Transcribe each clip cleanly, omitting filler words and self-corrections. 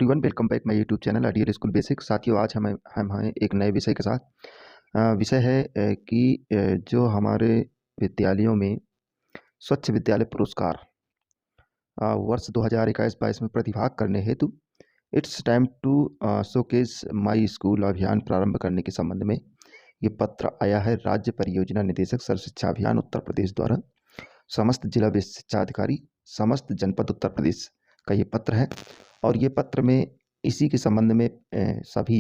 Everyone, welcome back my YouTube channel ideal school basic. साथियों, आज हम हैं एक नए विषय के साथ। विषय है कि जो हमारे विद्यालयों में स्वच्छ विद्यालय पुरस्कार वर्ष 2021-22 में प्रतिभाग करने हेतु it's time to showcase my school अभियान प्रारंभ करने के संबंध में ये पत्र आया है। राज्य परियोजना निदेशक सर्व शिक्षा अभियान उत्तर प्रदेश द्वारा समस्त जिला शिक्षा अधिकारी समस्त जनपद उत्तर प्रदेश का ये पत्र है। और ये पत्र में इसी के संबंध में सभी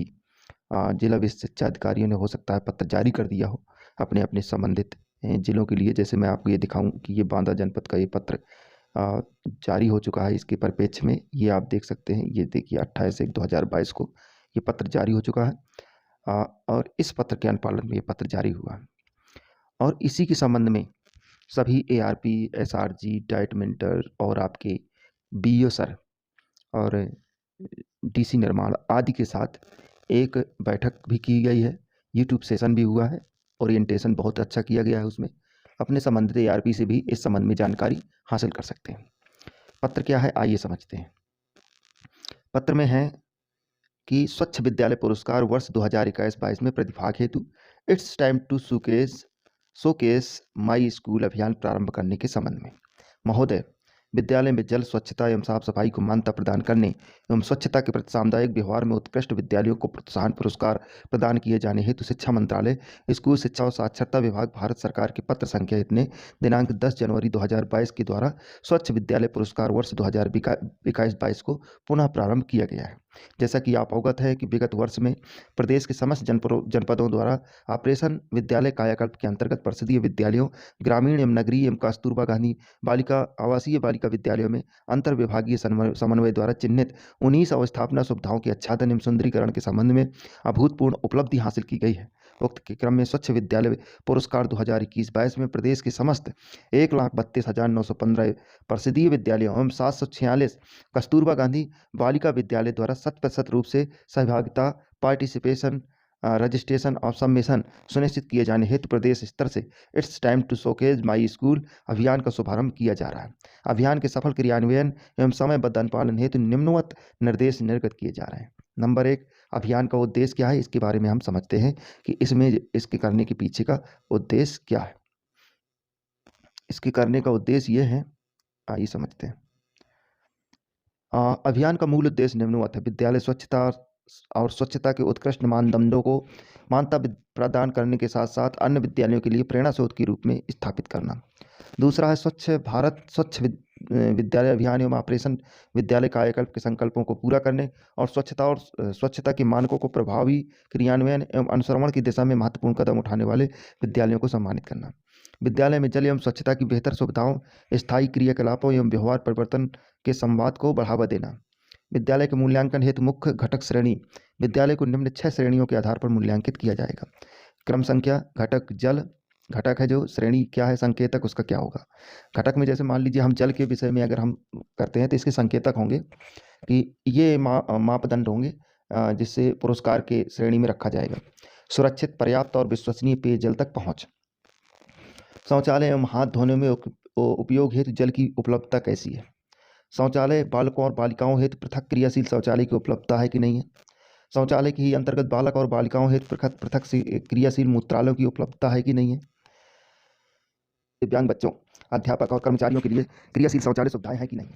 जिला शिक्षा अधिकारियों ने हो सकता है पत्र जारी कर दिया हो अपने अपने संबंधित जिलों के लिए। जैसे मैं आपको ये दिखाऊं कि ये बांदा जनपद का ये पत्र जारी हो चुका है। इसके परिप्रेक्ष्य में ये आप देख सकते हैं, ये देखिए 28/1/2022 को ये पत्र जारी हो चुका है। और इस पत्र के अनुपालन में ये पत्र जारी हुआ है। और इसी के संबंध में सभी ARP, SRG, डाइट मेंटर और आपके BO सर और DC निर्माण आदि के साथ एक बैठक भी की गई है। यूट्यूब सेशन भी हुआ है। ओरिएंटेशन बहुत अच्छा किया गया है। उसमें अपने संबंधित ARP से भी इस संबंध में जानकारी हासिल कर सकते हैं। पत्र क्या है, आइए समझते हैं। पत्र में है कि स्वच्छ विद्यालय पुरस्कार वर्ष 2021-22 में प्रतिभाग हेतु it's time to showcase my school अभियान प्रारंभ करने के संबंध में। महोदय, विद्यालय में जल स्वच्छता एवं साफ सफाई को मान्यता प्रदान करने एवं स्वच्छता के प्रति सामुदायिक व्यवहार में उत्कृष्ट विद्यालयों को प्रोत्साहन पुरस्कार प्रदान किए जाने हेतु शिक्षा मंत्रालय, स्कूल शिक्षा और साक्षरता विभाग, भारत सरकार के पत्र संख्या इतने दिनांक 10 जनवरी 2022 के द्वारा स्वच्छ विद्यालय पुरस्कार वर्ष 2021-22 को पुनः प्रारंभ किया गया है। जैसा कि आप अवगत है कि विगत वर्ष में प्रदेश के समस्त जनपदों द्वारा ऑपरेशन विद्यालय कायाकल्प के अंतर्गत परिषदीय विद्यालयों, ग्रामीण एवं नगरीय एवं कस्तूरबा गांधी बालिका आवासीय बालिका विद्यालयों में अंतर विभागीय समन्वय द्वारा चिन्हित 19 अवस्थापना सुविधाओं के आच्छादन एवं सुंदरीकरण के संबंध में अभूतपूर्व उपलब्धि हासिल की गई है। उक्त के क्रम में स्वच्छ विद्यालय पुरस्कार 2021-22 में प्रदेश के समस्त 1,32,915 परिषदीय विद्यालयों एवं 746 कस्तूरबा गांधी बालिका विद्यालय द्वारा 100% रूप से सहभागिता, पार्टिसिपेशन, रजिस्ट्रेशन और सबमिशन सुनिश्चित किए जाने हेतु प्रदेश स्तर से it's time to showcase my school अभियान का शुभारंभ किया जा रहा है। अभियान के सफल क्रियान्वयन एवं समयबद्ध अनुपालन हेतु निम्नवत निर्देश निर्गत किए जा रहे हैं। नंबर 1, अभियान का उद्देश्य क्या है, इसके बारे में हम समझते हैं कि इसके करने के पीछे का उद्देश्य क्या है। इसके करने का उद्देश्य यह है, आइए समझते हैं। अभियान का मूल उद्देश्य निम्नवत है: विद्यालय स्वच्छता और स्वच्छता के उत्कृष्ट मानदंडों को मान्यता प्रदान करने के साथ साथ अन्य विद्यालयों के लिए प्रेरणा स्रोत के रूप में स्थापित करना। दूसरा है स्वच्छ भारत स्वच्छ विद्यालय अभियान एवं ऑपरेशन विद्यालय कायाकल्प के संकल्पों को पूरा करने और स्वच्छता के मानकों को प्रभावी क्रियान्वयन एवं अनुसरण की दिशा में महत्वपूर्ण कदम उठाने वाले विद्यालयों को सम्मानित करना। विद्यालय में जल एवं स्वच्छता की बेहतर सुविधाओं, स्थायी क्रियाकलापों एवं व्यवहार परिवर्तन के संवाद को बढ़ावा देना। विद्यालय के मूल्यांकन हेतु मुख्य घटक श्रेणी विद्यालय को निम्न 6 श्रेणियों के आधार पर मूल्यांकित किया जाएगा। क्रम संख्या, घटक जल, घटक है जो श्रेणी क्या है, संकेतक उसका क्या होगा। घटक में जैसे मान लीजिए हम जल के विषय में अगर हम करते हैं तो इसके संकेतक होंगे कि ये मापदंड होंगे जिससे पुरस्कार के श्रेणी में रखा जाएगा। सुरक्षित, पर्याप्त और विश्वसनीय पेयजल तक पहुँच। शौचालय एवं हाथ धोने में उपयोग हेतु जल की उपलब्धता कैसी है। शौचालय बालकों और बालिकाओं हेतु पृथक क्रियाशील शौचालय की उपलब्धता है कि नहीं है। शौचालय के ही अंतर्गत बालक और बालिकाओं हेतु पृथक क्रियाशील मूत्रालयों की उपलब्धता है कि नहीं है। दिव्यांग बच्चों, अध्यापक और कर्मचारियों के लिए क्रियाशील शौचालय सुविधाएं हैं कि नहीं।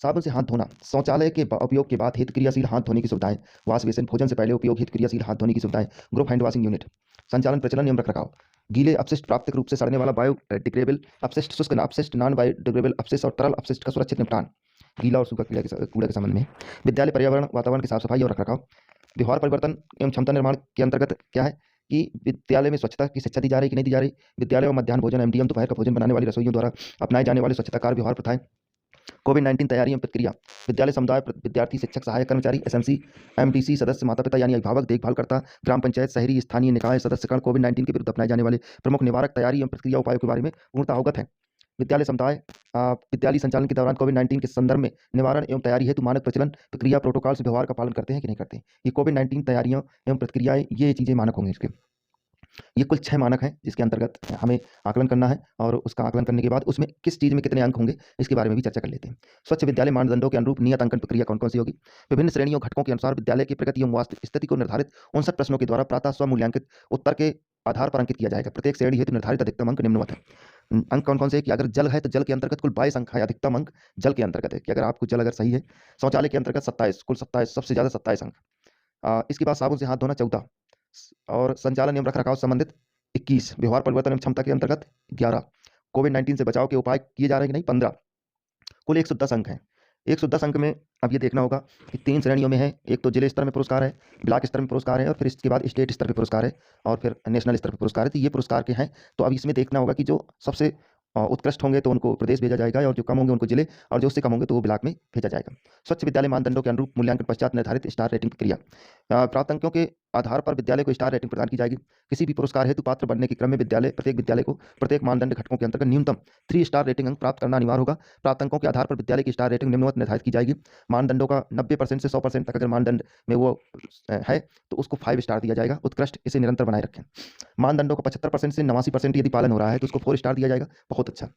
साबुन से हाथ धोना, शौचालय के उपयोग के बाद हेतु क्रियाशील हाथ धोने की सुविधाएं, वॉश बेसिन, भोजन से पहले उपयोग हेतु क्रियाशील हाथ धोने की सुविधाएं, ग्रुप हैंड वॉशिंग यूनिट, संचालन, प्रचलन एवं रखरखाव, गीले अपशिष्ट, प्राकृतिक रूप से सड़ने वाला बायोडिग्रेडेबल अपशिष्ट, शुष्क अपशिष्ट, नॉन बायोडिग्रेडेबल अपशिष्ट और तरल अपशिष्ट का सुरक्षित निपटान। गीला और सूखा कूड़ा के संबंध में विद्यालय पर्यावरण वातावरण की साफ सफाई और रखरखाव। व्यवहार परिवर्तन एवं क्षमता निर्माण के अंतर्गत क्या है कि विद्यालय में स्वच्छता की शिक्षा दी जा रही है कि नहीं दी जा रही। विद्यालय में मध्याह्न भोजन, MDM, दोपहर का भोजन बनाने वाली रसोइयों द्वारा अपनाए जाने वाले स्वच्छता कार्य व्यवहार प्रथाएं। कोविड-19 तैयारी एवं प्रतिक्रिया, विद्यालय समुदाय, विद्यार्थी, शिक्षक, सहायक कर्मचारी, SMC, MTC सदस्य, माता पिता यानी अभिभावक, देखभालकर्ता, ग्राम पंचायत, शहरी स्थानीय निकाय सदस्यगण कोविड-19 के विरुद्ध अपनाए जाने वाले प्रमुख निवारक तैयारी एवं प्रतिक्रिया उपायों के बारे में पूर्णतः अवगत है। विद्यालय समुदाय विद्यालय संचालन के दौरान कोविड-19 के संदर्भ में निवारण एवं तैयारी हेतु मानक प्रचलन, प्रक्रिया, प्रोटोकॉल से व्यवहार का पालन करते हैं कि नहीं करते। ये कोविड-19 तैयारियां एवं प्रतिक्रियाएं, ये चीज़ें मानक होंगे इसके। ये कुल 6 मानक हैं जिसके अंतर्गत हमें आकलन करना है, और उसका आकलन करने के बाद उसमें किस चीज़ में कितने अंक होंगे इसके बारे में भी चर्चा कर लेते हैं। स्वच्छ विद्यालय मानदंडों के अनुरूप नियत अंकन प्रक्रिया कौन-कौन सी होगी? विभिन्न श्रेणियों घटकों के अनुसार विद्यालय की प्रगति एवं वास्तविक स्थिति को निर्धारित 59 प्रश्नों के द्वारा प्रातः स्व-मूल्यांकित उत्तर के आधार पर अंकित किया जाएगा। प्रत्येक श्रेणी हेतु निर्धारित अधिकतम अंक निम्नवत है। अंक कौन-कौन से हैं कि अगर जल है तो जल के अंतर्गत कुल 22 अंक है, अधिकतम अंक जल के अंतर्गत है कि अगर आपको जल अगर सही है। शौचालय के अंतर्गत 27, कुल 27, सबसे ज़्यादा 27 अंक। इसके बाद साबुन से हाथ धोना 14, और संचालन एवं रखरखाव से संबंधित 21, व्यवहार परिवर्तन एवं क्षमता के अंतर्गत 11, कोविड-19 से बचाव के उपाय किए जा रहे हैं कि नहीं 15, कुल 110 अंक हैं। 110 अंक में अब ये देखना होगा कि 3 श्रेणियों में है। एक तो जिले स्तर में पुरस्कार है, ब्लॉक स्तर में पुरस्कार है, और फिर इसके बाद स्टेट स्तर पे पुरस्कार है, और फिर नेशनल स्तर पे पुरस्कार है। तो ये पुरस्कार के हैं। तो अब इसमें देखना होगा कि जो सबसे उत्कृष्ट होंगे तो उनको प्रदेश भेजा जाएगा, और जो कम होंगे उनको जिले, और जो उससे कम होंगे तो वो ब्लॉक में भेजा जाएगा। स्वच्छ विद्यालय मानदंडों के अनुरूप मूल्यांकन पश्चात निर्धारित स्टार रेटिंग प्रक्रिया। प्राप्त अंकों के आधार पर विद्यालय को स्टार रेटिंग प्रदान की जाएगी। किसी भी पुरस्कार हेतु पात्र बनने के क्रम में प्रत्येक विद्यालय को प्रत्येक मानदंड घटकों के अंतर्गत न्यूनतम 3 स्टार रेटिंग अंक प्राप्त करना अनिवार्य होगा। प्राप्त अंकों के आधार पर विद्यालय की स्टार रेटिंग निम्नवत निर्धारित की जाएगी। मानदंडों का 90% से 100% तक अगर मानदंड में वो है तो उसको 5 स्टार दिया जाएगा। उत्कृष्ट, इसे निरंतर बनाए रखें। मानदंडों का 75% से 89% यदि पालन हो रहा है तो उसको 4 स्टार दिया जाएगा, बहुत अच्छा।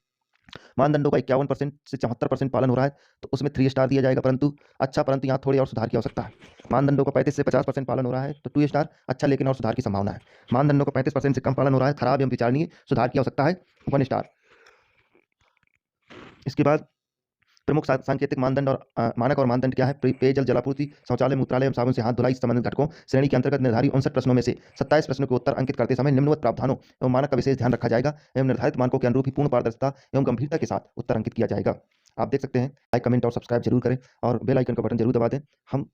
मानदंडों का 51% से 74% पालन हो रहा है तो उसमें 3 स्टार दिया जाएगा, परंतु अच्छा, परंतु यहाँ थोड़ी और सुधार की आवश्यकता है। मानदंडों का 35 से 50% पालन हो रहा है तो 2 स्टार, अच्छा लेकिन और सुधार की संभावना है। मानदंडों का 35% से कम पालन हो रहा है, खराब एवं विचारणीय, सुधार की आवश्यकता है, 1 स्टार। इसके बाद प्रमुख सांकेतिक मानदंड और मानक और मानदंड क्या है? पेयजल जलापूर्ति, शौचालय, मूत्रालय एवं साबुन से हाथ धुलाई संबंधित घटकों श्रेणी के अंतर्गत निर्धारित 59 प्रश्नों में से 27 प्रश्नों के उत्तर अंकित करते समय निम्नवत प्रावधानों एवं मानक का विशेष ध्यान रखा जाएगा एवं निर्धारित मानकों के अनुरूप ही पूर्ण पारदर्शिता एवं गंभीरता के साथ उत्तर अंकित किया जाएगा। आप देख सकते हैं। लाइक, कमेंट और सब्सक्राइब जरूर करें, और बेल आइकन का बटन जरूर दबा दें। हम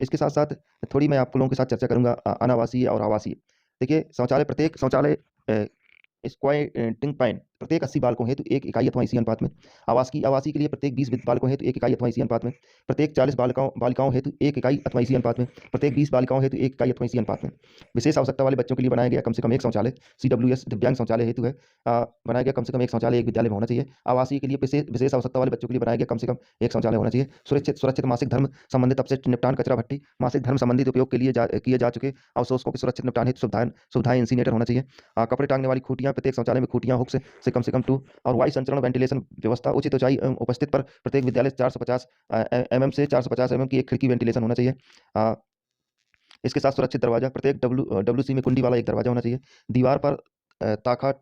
इसके साथ साथ थोड़ी मैं आप लोगों के साथ चर्चा करूंगा अनावासीय और आवासीय। देखिए, शौचालय, प्रत्येक शौचालय स्क्वाइटिंग पॉइंट प्रत्येक 80 बालकों हेतु 1 इकाई अथवा इसी अनुपात में। आवासीय के लिए प्रत्येक 20 बालकों हेतु 1 इकाई अथवा इसी अनुपात में। प्रत्येक 40 बालिकाओं हेतु 1 इकाई अथवा इसी अनुपात में। प्रत्येक 20 बालिकाओं हेतु 1 इकाई अथवा इसी अनुपात में। विशेष आवश्यकता वाले बच्चों के लिए बनाया गया कम से कम 1 शौचालय, CWS दिव्यांग शौचालय हेतु है, बनाया गया कम से कम 1 शौचालय एक विद्यालय में होना चाहिए। आवासीय के लिए विशेष आवश्यकता वाले बच्चों के लिए बनाया गया कम से कम 1 शौचालय होना चाहिए। सुरक्षित मासिक धर्म संबंधित अपशिष्ट निपटान, कचरा भट्टी, मासिक धर्म संबंधित उपयोग के लिए किए जा चुके अवशोषकों के सुरक्षित निपटान हेतु सुविधाएं इंसीनेटर होना चाहिए। कपड़े टांगने वाली खूटियां, प्रत्येक शौचालय में खूटियां हुक्स से कम से कम 2, और वायु संचरण वेंटिलेशन व्यवस्था, उचित ऊंचाई एवं उपस्थित पर प्रत्येक विद्यालय 450 mm से 450 mm की एक खिड़की वेंटिलेशन होना चाहिए। इसके साथ सुरक्षित दरवाजा, प्रत्येक WC में कुंडी वाला एक दरवाजा होना चाहिए। दीवार पर ताखा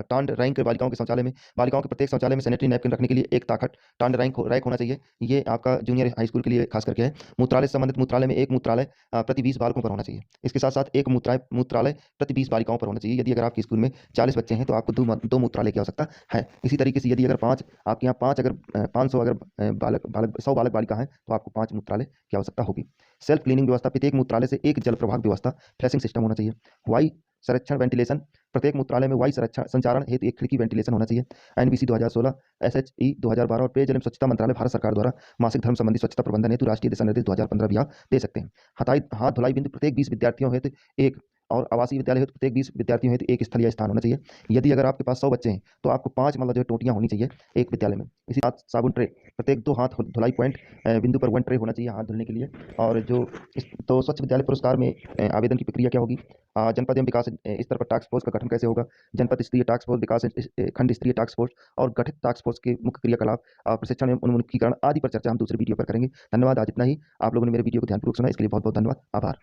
टांड रैंक बालिकाओं के शौचालय में, बालिकाओं के प्रत्येक शौचालय में सैनिटरी नैपकिन रखने के लिए एक ताखट टांड रैक होना चाहिए। ये आपका जूनियर हाई स्कूल के लिए खास करके है। मूत्रालय से संबंधित मूत्रालय में एक मूत्रालय प्रति 20 बालकों पर होना चाहिए। इसके साथ साथ एक मूत्रालय प्रति 20 बालिकाओं पर होना चाहिए। यदि अगर आपके स्कूल में 40 बच्चे हैं तो आपको 2 मूत्रालय की आवश्यकता है। इसी तरीके से यदि अगर 5 आपके यहाँ 5 अगर 500 अगर बालक 100 बालक बालिका हैं तो आपको 5 मूत्रालय की आवश्यकता होगी। सेल्फ क्लीनिंग व्यवस्था, प्रत्येक मूत्रालय से एक जल प्रवाह व्यवस्था, फ्लैशिंग सिस्टम होना चाहिए। वायु संरक्षण वेंटिलेशन, प्रत्येक मूत्रालय में वायु संचारण हेतु एक खिड़की वेंटिलेशन होना चाहिए। NBC 2016, SHE 2012 और पेयजल एवं स्वच्छता मंत्रालय भारत सरकार द्वारा मासिक धर्म संबंधी स्वच्छता प्रबंधन हेतु राष्ट्रीय दिशा निर्देश 2015 भी आप दे सकते हैं। हाथ धुलाई बिंदु, प्रत्येक 20 विद्यार्थियों हेतु एक, और आवासीय विद्यालय हेतु प्रत्येक 20 विद्यार्थियों हेतु एक स्थलीय स्थान होना चाहिए। यदि अगर आपके पास 100 बच्चे हैं तो आपको 5 मतलब जो टोटियां होनी चाहिए एक विद्यालय में। इसी साथ साबुन ट्रे, प्रत्येक 2 हाथ धुलाई पॉइंट बिंदु पर 1 ट्रे होना चाहिए हाथ धुलने के लिए। और जो तो स्वच्छ विद्यालय पुरस्कार में आवेदन की प्रक्रिया क्या होगी? जनपद एवं विकास स्तर पर टास्क फोर्स का गठन कैसे होगा? जनपद स्तरीय टास्क फोर्स, विकास खंड स्तरीय टास्क फोर्स और गठित टास्क फोर्स के मुख्य क्रियाकलाप, प्रशिक्षण एवं उन्मुखीकरण आदि पर चर्चा हम दूसरे वीडियो पर करेंगे। धन्यवाद। आज इतना ही। आप लोगों ने मेरे वीडियो को ध्यानपूर्वक सुना, इसके लिए बहुत बहुत धन्यवाद, आभार।